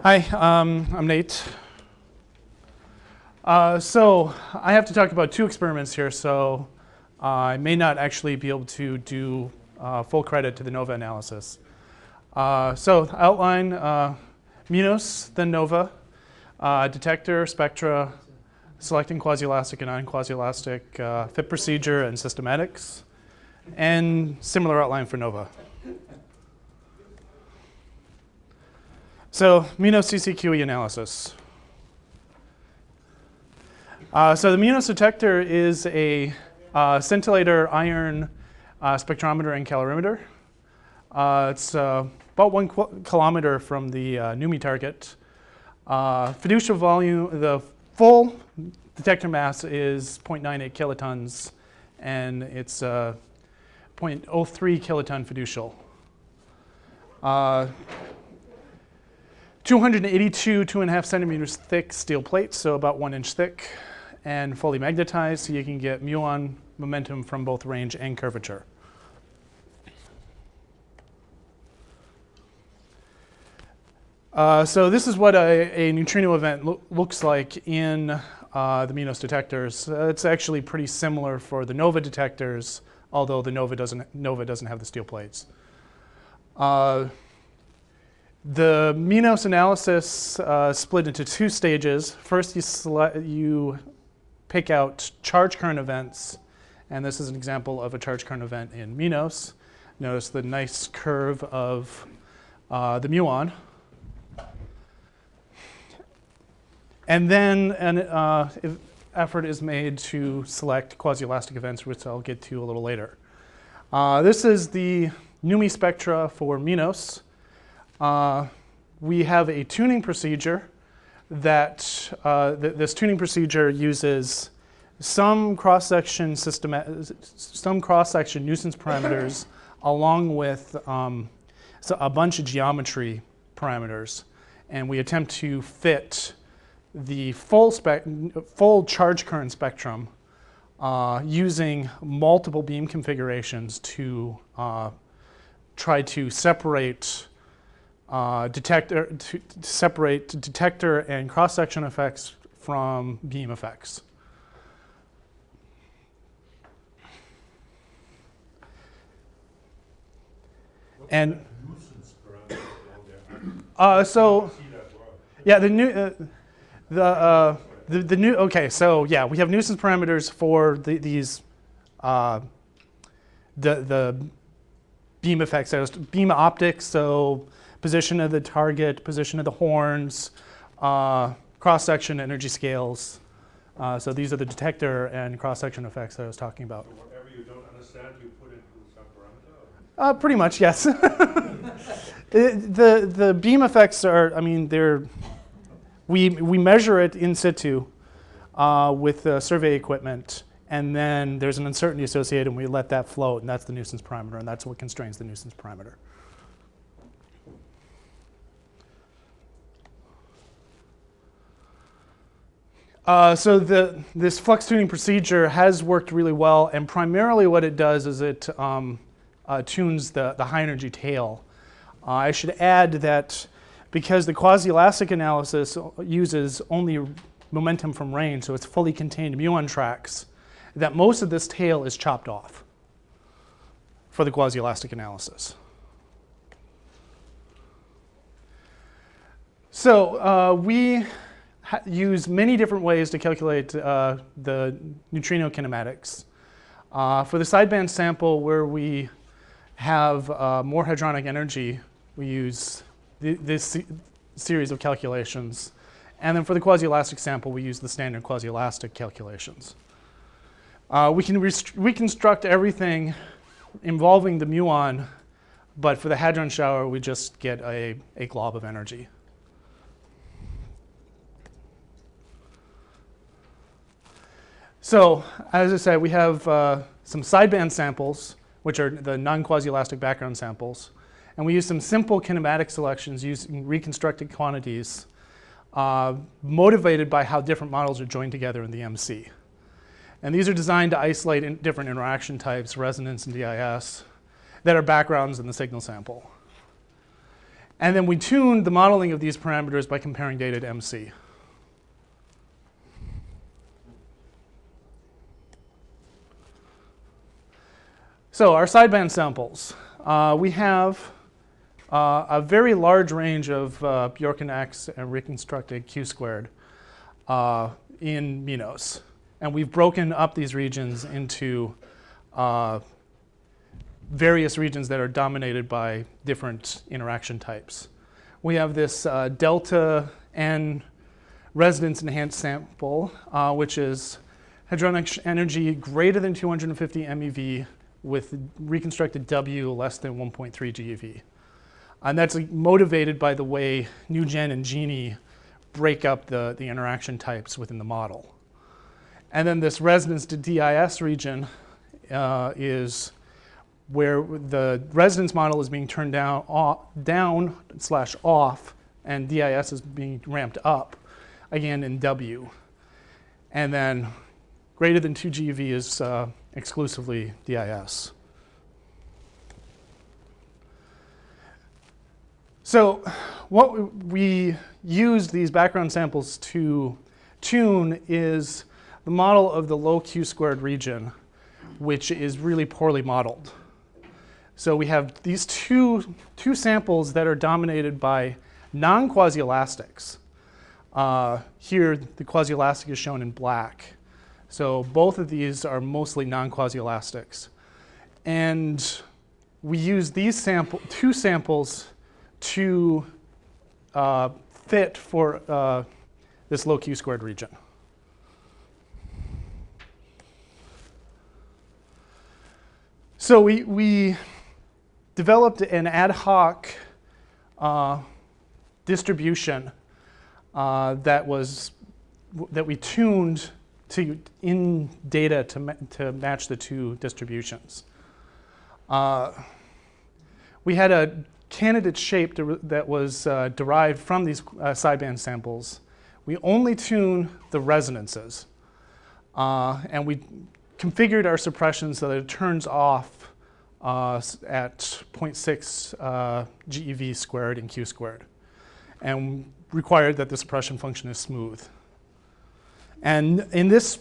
Hi, I'm Nate. So I have to talk about two experiments here, so I may not actually be able to do full credit to the NOVA analysis. So outline MINOS, then NOVA, Detector, Spectra, selecting quasielastic and non-quasielastic, fit procedure, and systematics, and similar outline for NOVA. So MINOS CCQE analysis. So the MINOS detector is a scintillator iron spectrometer and calorimeter. It's about 1 kilometer from the NuMI target. Fiducial volume, the full detector mass is 0.98 kilotons, and it's 0.03 kiloton fiducial. 282 2.5 centimeters thick steel plates, so about 1 inch thick, and fully magnetized, so you can get muon momentum from both range and curvature. So this is what a neutrino event looks like in the MINOS detectors. It's actually pretty similar for the NOVA detectors, although the NOVA doesn't have the steel plates. The MINOS analysis split into two stages. First, you pick out charge current events, and this is an example of a charge current event in MINOS. Notice the nice curve of the muon. And then an effort is made to select quasielastic events, which I'll get to a little later. This is the NuMI spectra for MINOS. We have a tuning procedure that this tuning procedure uses some cross-section nuisance parameters along with a bunch of geometry parameters, and we attempt to fit the full charge current spectrum using multiple beam configurations to try to separate detector and cross-section effects from beam effects. And so yeah, okay, so yeah, we have nuisance parameters for these the beam effects. There's beam optics, so position of the target, position of the horns, cross-section energy scales. So these are the detector and cross-section effects that I was talking about. So whatever you don't understand, you put into some parameter? Pretty much, yes. The beam effects are, I mean, we measure it in situ with survey equipment, and then there's an uncertainty associated, and we let that float, and that's the nuisance parameter, and that's what constrains the nuisance parameter. So this flux tuning procedure has worked really well, and primarily what it does is it tunes the high energy tail. I should add that because the quasielastic analysis uses only momentum from range, so it's fully contained muon tracks, that most of this tail is chopped off for the quasielastic analysis. So we use many different ways to calculate the neutrino kinematics. For the sideband sample where we have more hadronic energy, we use this series of calculations. And then for the quasielastic sample, we use the standard quasielastic calculations. We can reconstruct everything involving the muon, but for the hadron shower, we just get a glob of energy. So, as I said, we have some sideband samples, which are the non-quasielastic background samples. And we use some simple kinematic selections using reconstructed quantities motivated by how different models are joined together in the MC. And these are designed to isolate different interaction types, resonance and DIS, that are backgrounds in the signal sample. And then we tuned the modeling of these parameters by comparing data to MC. So our sideband samples. We have a very large range of Bjorken X and reconstructed Q squared in MINOS. And we've broken up these regions into various regions that are dominated by different interaction types. We have this delta N resonance enhanced sample, which is hadronic energy greater than 250 MeV with reconstructed W less than 1.3 GeV. And that's motivated by the way NuGen and Genie break up the interaction types within the model. And then this resonance to DIS region is where the resonance model is being turned down/off, and DIS is being ramped up, again in W. And then greater than 2 GeV is exclusively DIS. So what we use these background samples to tune is the model of the low Q squared region, which is really poorly modeled. So we have these two samples that are dominated by non-quasielastics. Here, the quasielastic is shown in black. So both of these are mostly non-quasielastics. And we use these two samples to fit for this low Q squared region. So we developed an ad hoc distribution that we tuned in data to match the two distributions. We had a candidate shape that was derived from these sideband samples. We only tune the resonances, and we configured our suppression so that it turns off at 0.6 GeV squared and Q squared, and required that the suppression function is smooth. And in this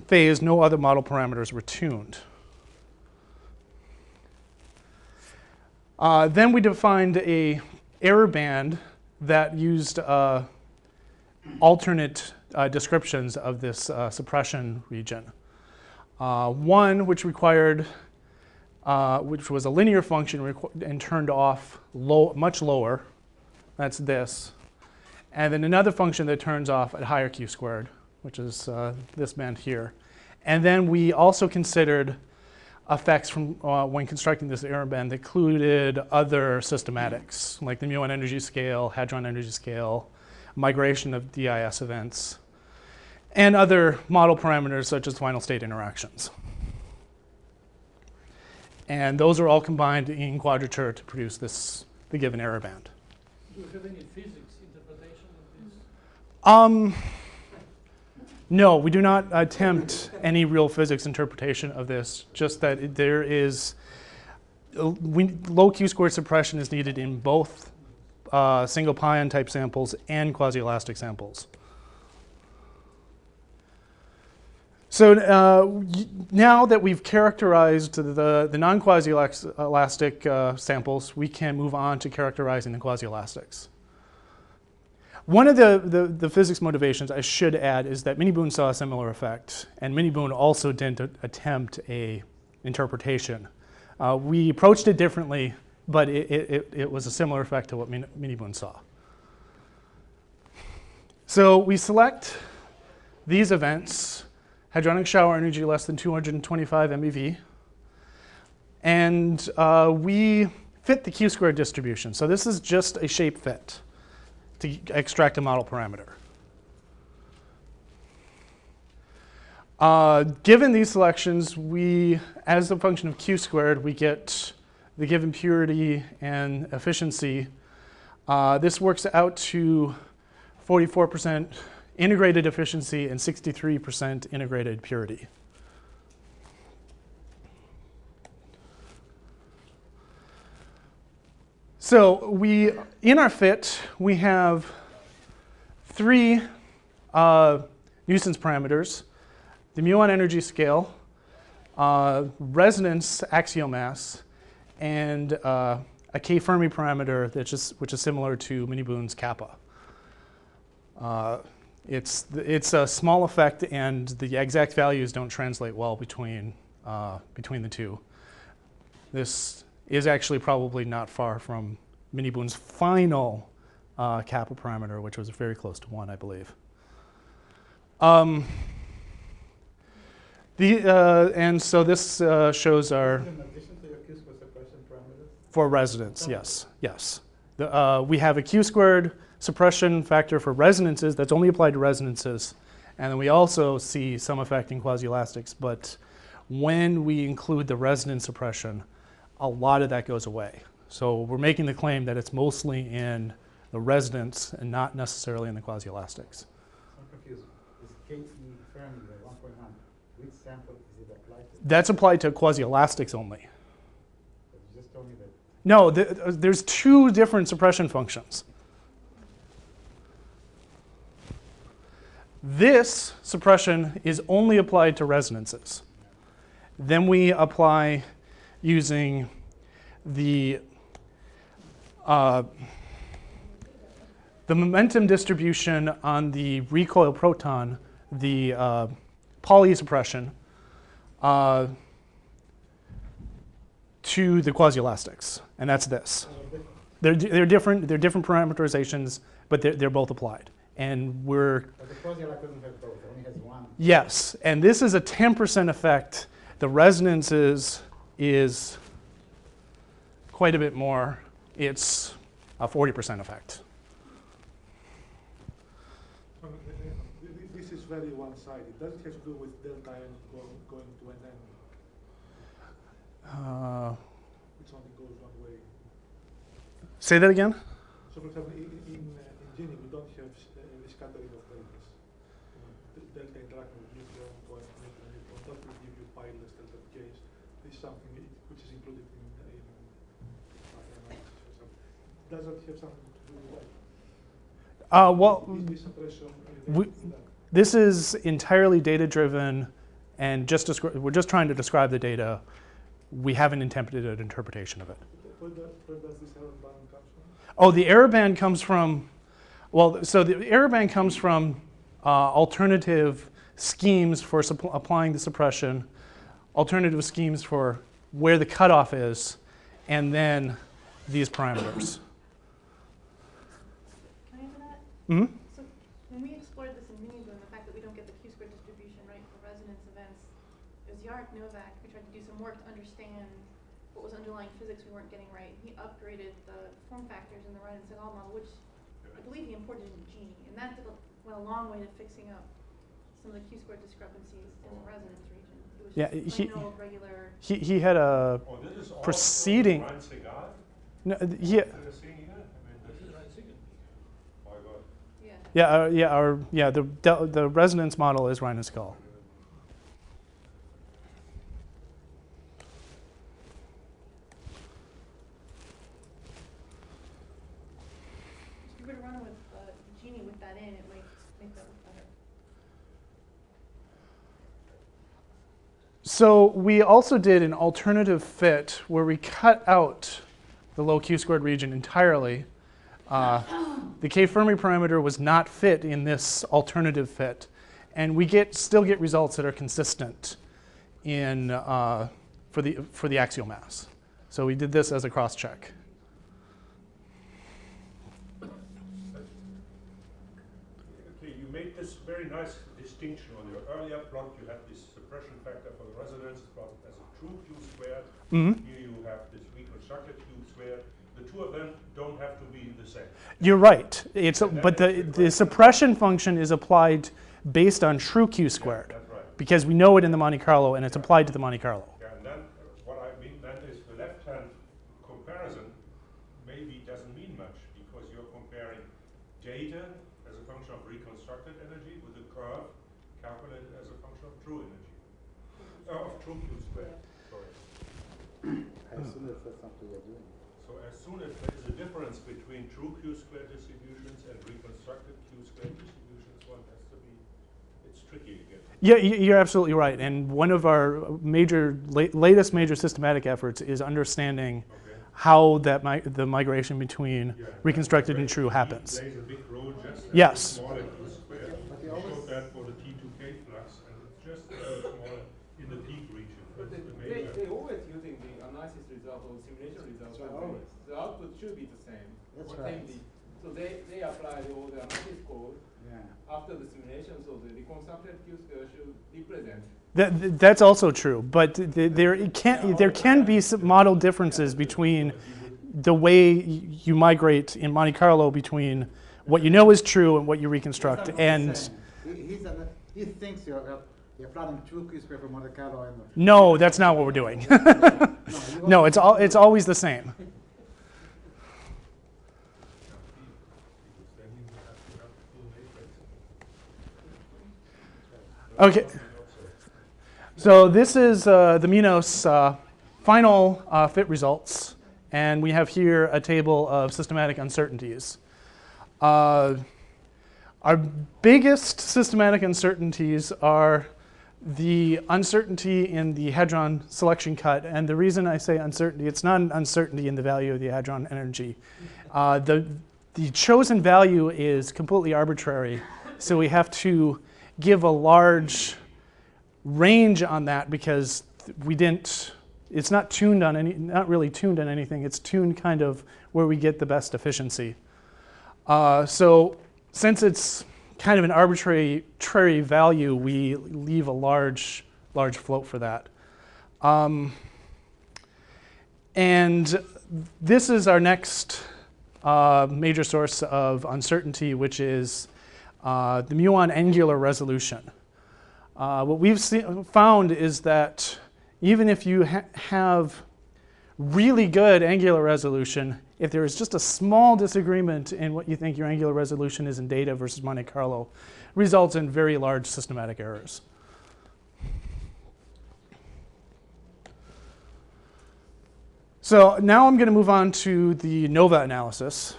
phase, no other model parameters were tuned. Then we defined a error band that used alternate descriptions of this suppression region. One which required, which was a linear function and turned off much lower, that's this. And then another function that turns off at higher Q squared, which is this band here. And then we also considered effects from when constructing this error band that included other systematics, like the muon energy scale, hadron energy scale, migration of DIS events, and other model parameters such as final state interactions. And those are all combined in quadrature to produce the given error band. Do you have any physics interpretation of this? No, we do not attempt any real physics interpretation of this, just that there is, low Q squared suppression is needed in both single pion type samples and quasielastic samples. So now that we've characterized the non-quasielastic samples, we can move on to characterizing the quasielastics. One of the physics motivations I should add is that Miniboon saw a similar effect, and Miniboon also didn't attempt a interpretation. We approached it differently, but it was a similar effect to what Miniboon saw. So we select these events, hadronic shower energy less than 225 MeV, and we fit the Q squared distribution. So this is just a shape fit to extract a model parameter. Given these selections, as a function of Q squared, we get the given purity and efficiency. This works out to 44% integrated efficiency and 63% integrated purity. So we in our fit, we have three nuisance parameters: the muon energy scale, resonance axiomass, and a K-Fermi parameter which is similar to Mini-Boon's kappa. It's a small effect, and the exact values don't translate well between the two. This is actually probably not far from Mini-Boon's final kappa parameter, which was very close to 1, I believe. And so this shows our... In addition to your Q-square suppression parameters? For resonance, yes. We have a Q-squared suppression factor for resonances that's only applied to resonances. And then we also see some effect in quasi-elastics, but when we include the resonance suppression, a lot of that goes away. So we're making the claim that it's mostly in the resonance and not necessarily in the quasi-elastics. I'm confused. Is K-Fermi, the 1.9, which sample is it applied to? That's applied to quasi-elastics only. But you just told me that. No, there's two different suppression functions. This suppression is only applied to resonances. Then we apply using the momentum distribution on the recoil proton, the Pauli suppression, to the quasi-elastics, and that's this. They're different parameterizations, but they're both applied. And But the quasi-elastic doesn't have both, it only has one. Yes, and this is a 10% effect. The resonance is quite a bit more. It's a 40% effect. This is very one-sided. Does it have to do with delta n going to an n? Which only goes one way. Say that again? So, for example, in Gini, we don't have scattering of deltas. Delta interaction with neutron, going to neutron, neutron. That will give you pileless delta decays. This is something which is included in analysis or something. Does that have something to do with that? Well, Is this suppression we- related to that? this is entirely data-driven, and we're just trying to describe the data. We haven't attempted an interpretation of it. Where does this error band come from? Oh, the error band comes from, so the error band comes from alternative schemes for applying the suppression, alternative schemes for where the cutoff is, and then these parameters. Can I answer that? Mm-hmm. So when we explored this in Mini-Boon, the fact that we don't get the Q-squared distribution right for resonance events, it was Jarek Novak who tried to do some work to understand what was underlying physics we weren't getting right. He upgraded the form factors in the Ryan-Segal model, which I believe he imported into Gini, and that went a long way to fixing up some of the Q-squared discrepancies in the resonance region. It was Yeah, just plain old regular. He had a Oh, this is all proceeding. Ryan-Segal? No, What he, you're seeing here? I mean, This this is is, right signal. my God. the resonance model is Ryan-Segal. If you were to run with Gini with that in, it might make that look better. So we also did an alternative fit where we cut out the low Q-squared region entirely. The K-Fermi parameter was not fit in this alternative fit, and we still get results that are consistent in for the axial mass. So we did this as a cross-check. Okay, you made this very nice distinction on your earlier plot. You had this suppression factor for the resonance plot as a true Q-squared. Mm-hmm. Here you have this reconstructed Q-squared. The two of them don't have to be the same. You're right. But the suppression function is applied based on true Q-squared, That's right. because we know it in the Monte Carlo, and it's applied to the Monte Carlo. Yeah, and then what I mean then is the left-hand comparison maybe doesn't mean much because you're comparing data as a function of reconstructed energy with a curve calculated as a function of true energy. Of true Q-squared. Sorry. I assume that's something you're doing. So as soon as there is a difference between true Q-square distributions and reconstructed Q-square distributions, one has to be, it's tricky again. Yeah, you're absolutely right. And one of our latest major systematic efforts is understanding how that the migration between reconstructed and true happens. Plays a big role just as Yes. smaller Q-square. We showed that for the T2K flux, and it's just a little smaller in the peak region. But That's the major. they always using the analysis result or simulation result. That's right, and always. the output should be the same. That's or right. same. So they apply all the analysis code Yeah. after the simulation, so the reconstructed Q-square should represent. That's also true, but there can be some model differences between the way you migrate in Monte Carlo between what you know is true and what you reconstruct. That's And what he's saying. He thinks you're plotting true Q-square for Monte Carlo. And no, that's not what we're doing. No, it's always the same. Then you have to have full matrix. Okay. So this is the MINOS final fit results, and we have here a table of systematic uncertainties. Our biggest systematic uncertainties are the uncertainty in the hadron selection cut, and the reason I say uncertainty, it's not an uncertainty in the value of the hadron energy. The chosen value is completely arbitrary, so we have to give a large range on that because it's not tuned on not really tuned on anything. It's tuned kind of where we get the best efficiency. So since it's kind of an arbitrary value, we leave a large float for that. And this is our next major source of uncertainty, which is the muon angular resolution. What we've found is that even if you have really good angular resolution, if there is just a small disagreement in what you think your angular resolution is in data versus Monte Carlo, results in very large systematic errors. So now I'm going to move on to the NOvA analysis.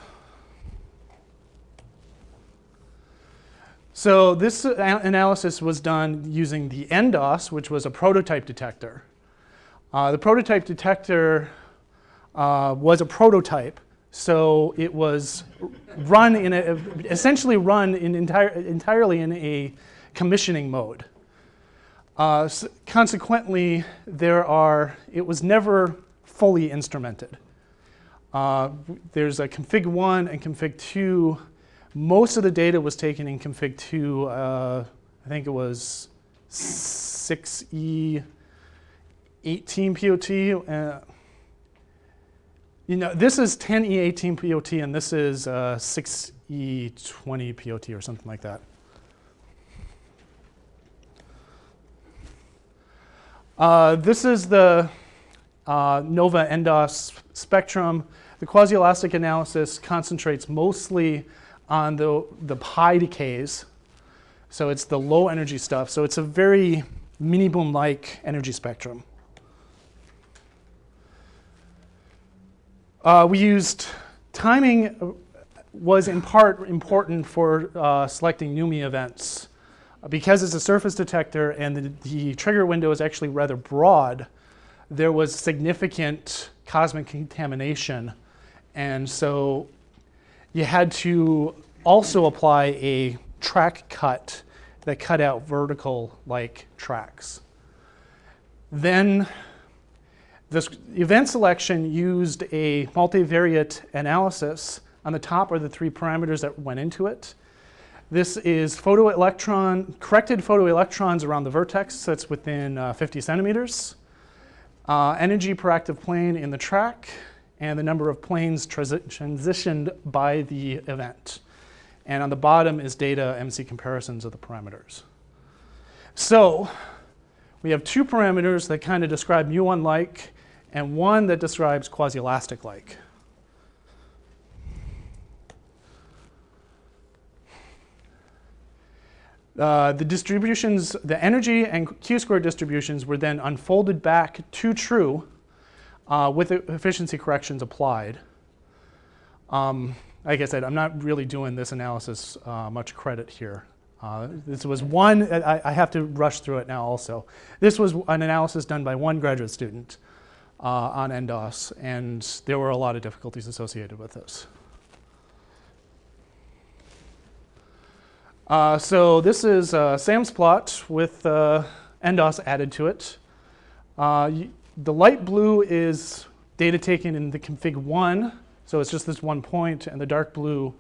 So this analysis was done using the NDOS, which was a prototype detector. The prototype detector was a prototype, so it was essentially run entirely in a commissioning mode. Consequently, it was never fully instrumented. There's a config 1 and config 2. Most of the data was taken in config 2. I think it was 6E18 POT. This is 10E18 POT, and this is 6E20 POT or something like that. This is the NOvA NDOS spectrum. The quasielastic analysis concentrates mostly on the pi decays. So it's the low energy stuff. So it's a very mini boom-like energy spectrum. We used timing was in part important for selecting NuMI events. Because it's a surface detector and the trigger window is actually rather broad, there was significant cosmic contamination. And so you had to also apply a track cut that cut out vertical-like tracks. Then this event selection used a multivariate analysis. On the top are the 3 parameters that went into it. This is corrected photoelectrons around the vertex that's within 50 centimeters, energy per active plane in the track, and the number of planes transitioned by the event. And on the bottom is data MC comparisons of the parameters. So we have 2 parameters that kind of describe muon-like and one that describes quasielastic-like. The distributions, the energy and Q-square distributions were then unfolded back to true with efficiency corrections applied. Like I said, I'm not really doing this analysis much credit here. This was one, I have to rush through it now also. This was an analysis done by one graduate student on NDOS, and there were a lot of difficulties associated with this. So this is Sam's plot with NDOS added to it. The light blue is data taken in the config 1, so it's just this one point, and the dark blue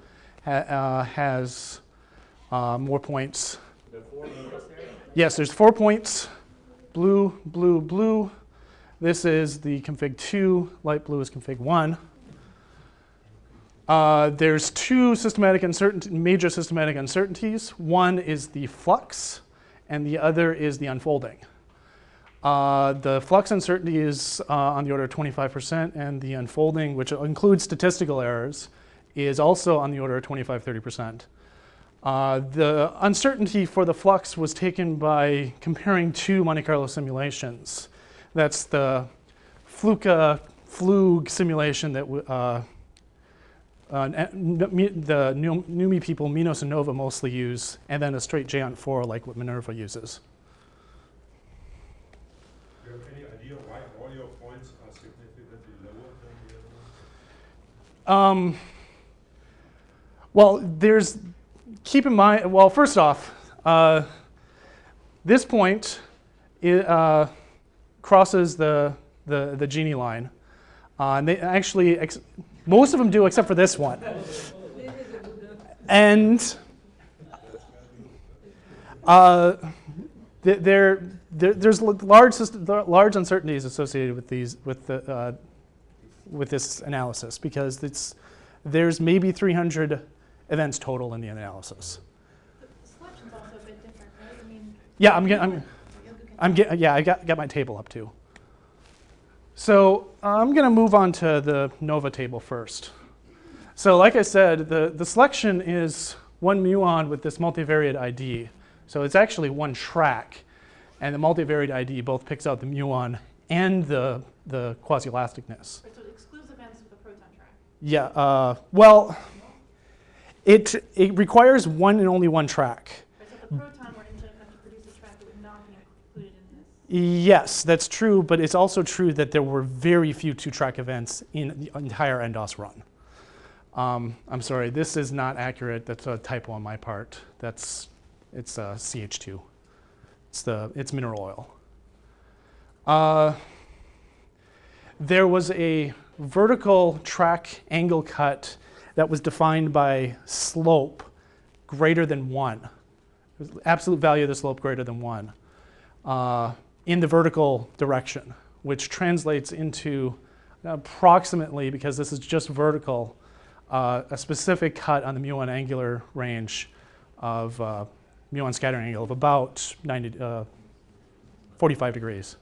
has more points. The 4 numbers there? Yes, there's 4 points, blue, blue, blue. This is the config 2, light blue is config 1. There's two major systematic uncertainties. One is the flux, and the other is the unfolding. The flux uncertainty is on the order of 25%, and the unfolding, which includes statistical errors, is also on the order of 25-30%. The uncertainty for the flux was taken by comparing two Monte Carlo simulations. That's the Flug simulation that the NuMI people, MINOS and NOvA, mostly use, and then a straight JONT4 like what Minerva uses. Do you have any idea why all your points are significantly lower than the other ones? Well, keep in mind, well, first off, this point crosses the Gini line. And they actually, most of them do except for this one. And there's large uncertainties associated with this analysis, because there's maybe 300 events total in the analysis. The selection's also a bit different, right? I mean, Yeah, I got my table up too. So I'm going to move on to the NOvA table first. So like I said, the selection is one muon with this multivariate ID. So it's actually one track, and the multivariate ID both picks out the muon and the quasi-elasticness. right, so it excludes events with a proton track. Yeah, well, it requires one and only one track. Right, so if the proton were instead of to produce a track, it would not be included in this. Yes, that's true, but it's also true that there were very few two-track events in the entire NDOS run. I'm sorry, this is not accurate. That's a typo on my part. It's CH2. It's mineral oil. There was a vertical track angle cut that was defined by slope greater than 1. Absolute value of the slope greater than 1 in the vertical direction, which translates into approximately, because this is just vertical, a specific cut on the muon angular range of muon scattering angle of about 45 degrees.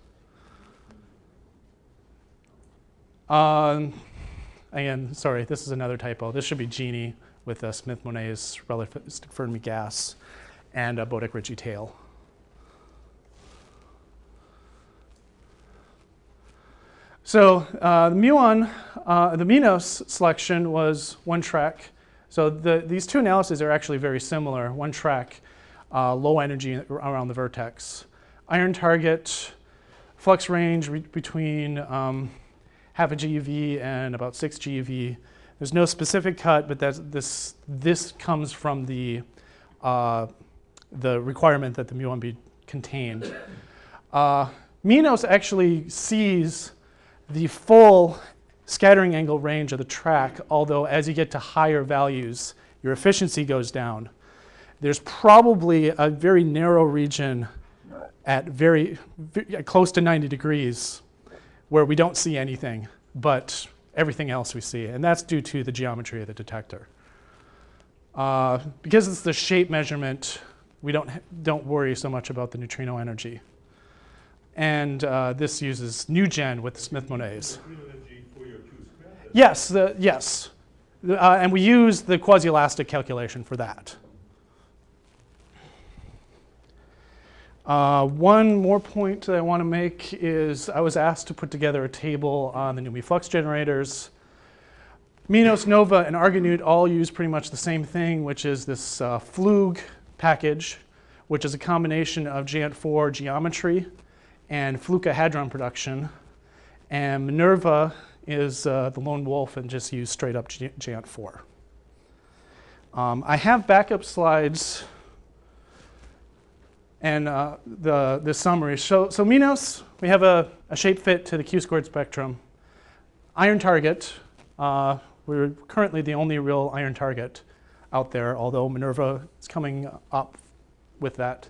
Again, sorry, this is another typo. This should be Gini with Smith-Monet's relativistic Fermi gas and a Bodick-Ritchie tail. So the MINOS selection was one track. So these two analyses are actually very similar. One track, low energy around the vertex. Iron target, flux range between half a GeV and about 6 GeV. There's no specific cut, but this comes from the requirement that the muon be contained. MINOS actually sees the full scattering angle range of the track, although as you get to higher values, your efficiency goes down. There's probably a very narrow region at very close to 90 degrees where we don't see anything, but everything else we see, and that's due to the geometry of the detector. Because it's the shape measurement, we don't worry so much about the neutrino energy. And this uses NuGen with the Smith-Monet's. Yes, yes. And we use the quasi-elastic calculation for that. One more point that I want to make is I was asked to put together a table on the NuMI flux generators. MINOS, NOvA, and Argonaut all use pretty much the same thing, which is this Flug package, which is a combination of JANT4 geometry and Fluka hadron production. And Minerva is the lone wolf and just use straight up JANT4. I have backup slides and the summary. So MINOS, we have a shape fit to the Q-squared spectrum. Iron target, we're currently the only real iron target out there, although Minerva is coming up with that.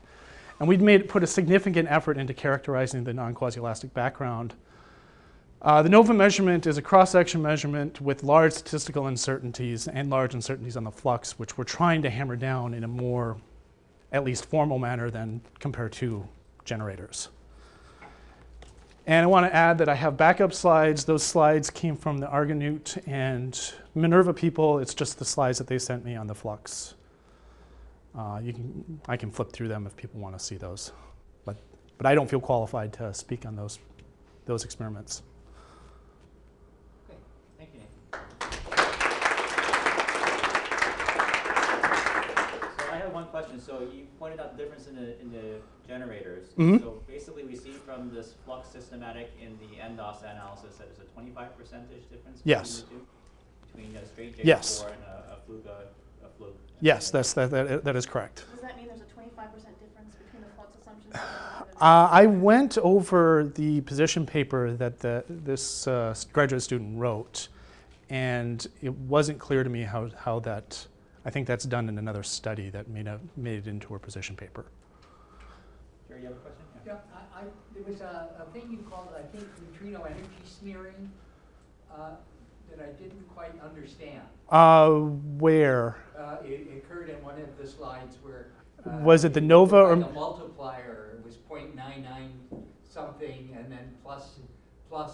And we'd put a significant effort into characterizing the non-quasielastic background. The NOvA measurement is a cross-section measurement with large statistical uncertainties and large uncertainties on the flux, which we're trying to hammer down in a more, at least formal manner than compared to generators. And I want to add that I have backup slides. Those slides came from the Argonaut and Minerva people. It's just the slides that they sent me on the flux. I can flip through them if people want to see those. But I don't feel qualified to speak on those experiments. Okay, thank you, Nathan. So I have one question. So you pointed out the difference in the generators. Mm-hmm. So basically we see from this flux systematic in the NDOS analysis that there's a 25% difference Yes. between the two? Between a straight J4 Yes. and a Flug. Yes, that is correct. Does that mean there's a 25% difference between the flux assumptions? And I went over the position paper that this graduate student wrote, and it wasn't clear to me how that, I think that's done in another study that made it into her position paper. Jerry, you have a question? Yeah, there was a thing you called, I think, neutrino energy smearing that I didn't quite understand. Where? It occurred in one of the slides where Was it the NOvA or? like a multiplier? It was 0.99 something, and then plus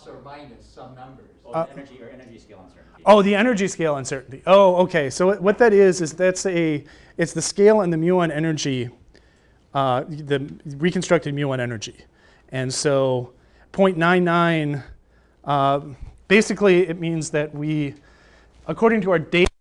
or minus some numbers. Oh, energy scale uncertainty. Oh, the energy scale uncertainty. Oh, okay. So what that is it's the scale and the muon energy, the reconstructed muon energy, and so 0.99. Basically, it means that according to our data.